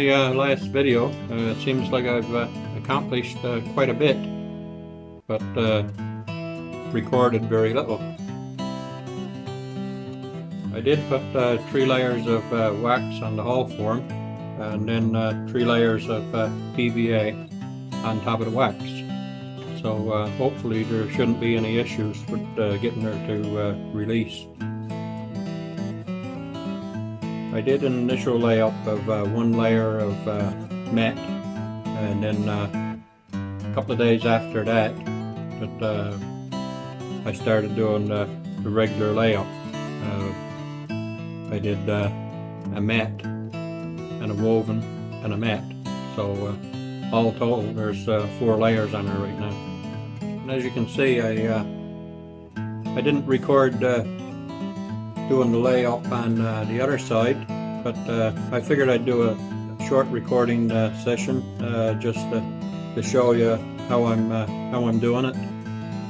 my last video. It seems like I've accomplished quite a bit, but recorded very little. I did put 3 layers of wax on the hull form, and then 3 layers of PVA on top of the wax. So hopefully there shouldn't be any issues with getting her to release. I did an initial layup of 1 layer of matte, and then a couple of days after that, I started doing the regular layup. I did a matte and a woven and a matte, so all total there's 4 layers on her right now. And as you can see, I didn't record doing the layup on the other side, but I figured I'd do a short recording session just to show you how I'm doing it.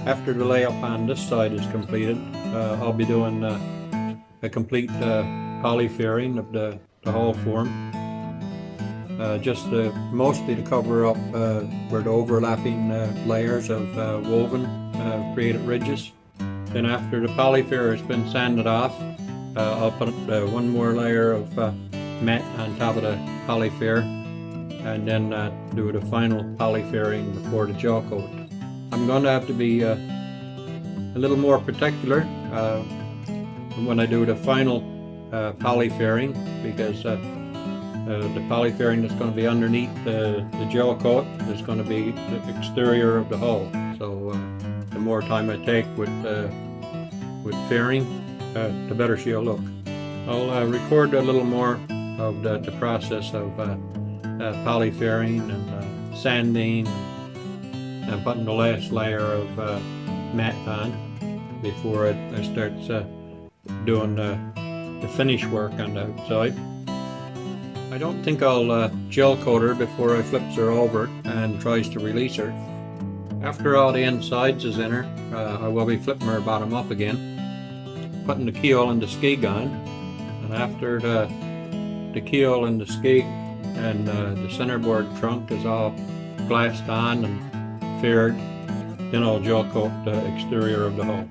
After the layup on this side is completed, I'll be doing a complete polyfairing of the hull form, just mostly to cover up where the overlapping layers of woven created ridges. Then after the polyfair has been sanded off, I'll put 1 more layer of matte on top of the polyfair, and then do the final polyfairing before the gel coat. I'm going to have to be a little more particular when I do the final polyfairing, because the polyfairing that's going to be underneath the gel coat is going to be the exterior of the hull. So the more time I take with fairing, the better she'll look. I'll record a little more of the process of polyfairing and sanding and putting the last layer of matte on before I start doing the finish work on the outside. I don't think I'll gel coat her before I flips her over and tries to release her. After all the insides is in her, I will be flipping her bottom up again, putting the keel and the skeg on, and after the keel and the skeg and the centerboard trunk is all glassed on and faired, then I'll gel coat the exterior of the hull.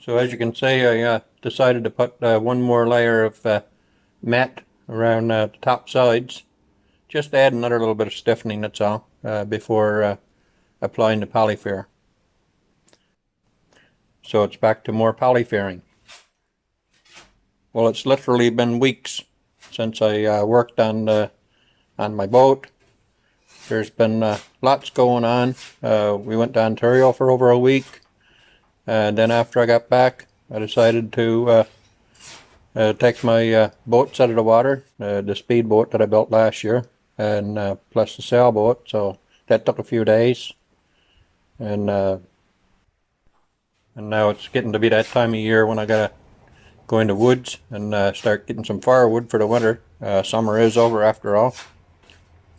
So as you can see, I decided to put 1 more layer of matte around the top sides, just to add another little bit of stiffening, that's all, before applying the polyfair. So it's back to more polyfairing. Well, it's literally been weeks since I worked on my boat. There's been lots going on. We went to Ontario for over a week. And then after I got back, I decided to take my boats out of the water, the speedboat that I built last year, and plus the sailboat. So that took a few days. And And now it's getting to be that time of year when I gotta go into woods and start getting some firewood for the winter. Summer is over after all.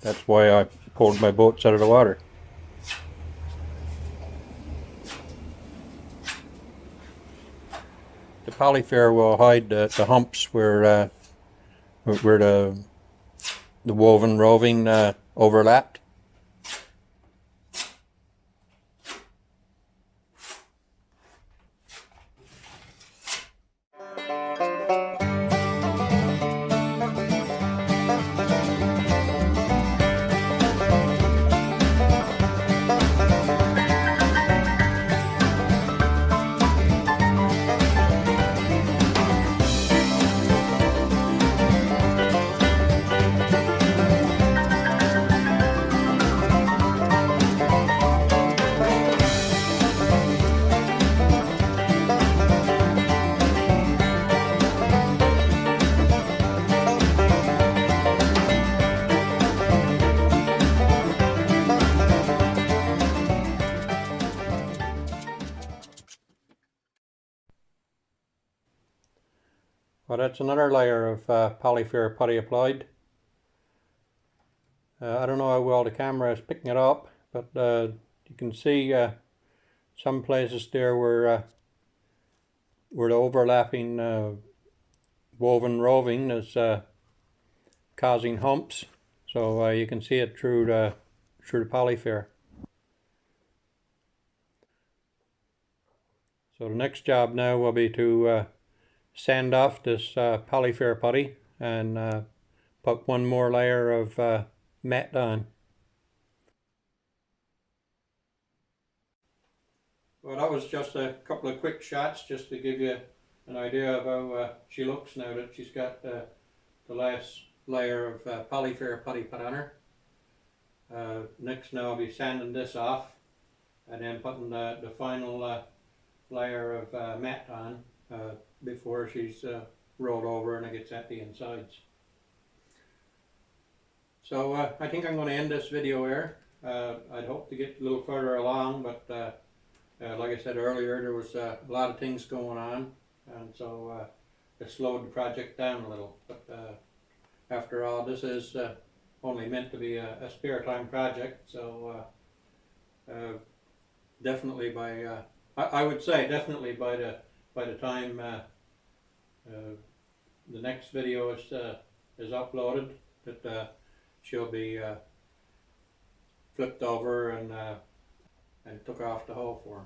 That's why I pulled my boats out of the water. The polyfare will hide the humps where the woven roving overlapped. Well, that's another layer of polyfare putty applied. I don't know how well the camera is picking it up, but you can see some places there where the overlapping woven roving is causing humps. So you can see it through the polyfare. So the next job now will be to sand off this polyfare putty and put one more layer of matte on. Well, that was just a couple of quick shots just to give you an idea of how she looks now that she's got the last layer of polyfare putty put on her. Next now I'll be sanding this off and then putting the final layer of matte on before she's rolled over and it gets at the insides. So I think I'm going to end this video here. I'd hope to get a little further along, but like I said earlier, there was a lot of things going on, and so it slowed the project down a little. But after all, this is only meant to be a spare time project, so definitely by I would say definitely by the time the next video is uploaded, that she'll be flipped over and took off the hull for.